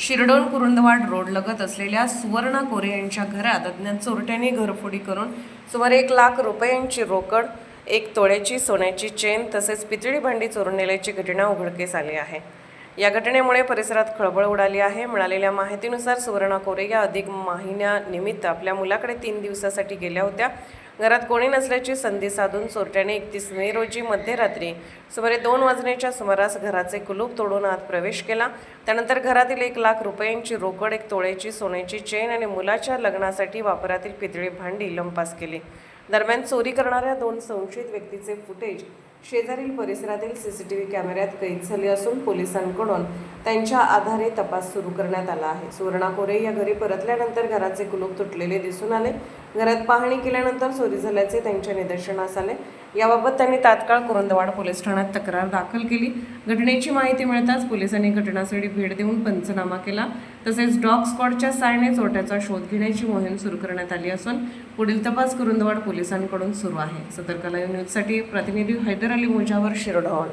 Shirdon Kurundwad road लगत असलेल्या सुवर्णा कोरे यांच्या घरात अज्ञात चोरट्यांनी घरफोडी करून सुमारे 1 लाख रुपयांची रोकड, 1 तोळ्याची सोन्याची चेन तसेच पितळी भांडी चोरून नेल्याची घटना उघडकीस आली आहे। या घटनेमुळे परिसरात खळबळ उडाली आहे। मिळालेल्या माहितीनुसार सुवर्णा कोरे या अधिक महिन्यानिमित्त आपल्या मुलाकडे 3 दिवसासाठी गेल्या होत्या। घरात कोणी नसल्याची संधी साधून चोरट्याने 31 मे रोजी मध्यरात्री सुमारे 2 वाजण्याच्या सुमारास घराचे कुलूप तोडून आत प्रवेश केला। त्यानंतर घरातील 1 लाख रुपयांची रोकड, 1 तोळ्याची सोन्याची चेन आणि मुलाच्या लग्नासाठी वापरातील पितळी भांडी लंपास केली। दरम्यान चोरी करणाऱ्या 2 संशयित व्यक्तीचे फुटेज शेजारील परिसरातील सीसीटीव्ही कॅमेऱ्यात कैद झाले असून पोलिसांकडून त्यांच्या आधारे तपास सुरू करण्यात आला आहे। सुवर्णा कोरे या घरी परतल्यानंतर घराचे कुलूप तुटलेले दिसून आले। घरात पाहणी केल्यानंतर चोरी झाल्याचे त्यांच्या निदर्शनास आले। याबाबत त्यांनी तात्काळ कुरुंदवाड पोलीस ठाण्यात तक्रार दाखल केली। घटनेची माहिती मिळताच पोलिसांनी घटनास्थळी भेट देऊन पंचनामा केला। तसेच डॉग स्क्वॉडच्या सहाय्याने चोरट्याचा शोध घेण्याची मोहीम सुरू करण्यात आली असून पुढील तपास कुरुंदवाड पोलिसांकडून सुरू आहे। सतर्क लाईव्ह न्यूजसाठी प्रतिनिधी हैदर अली मुजावर, शिरडोन।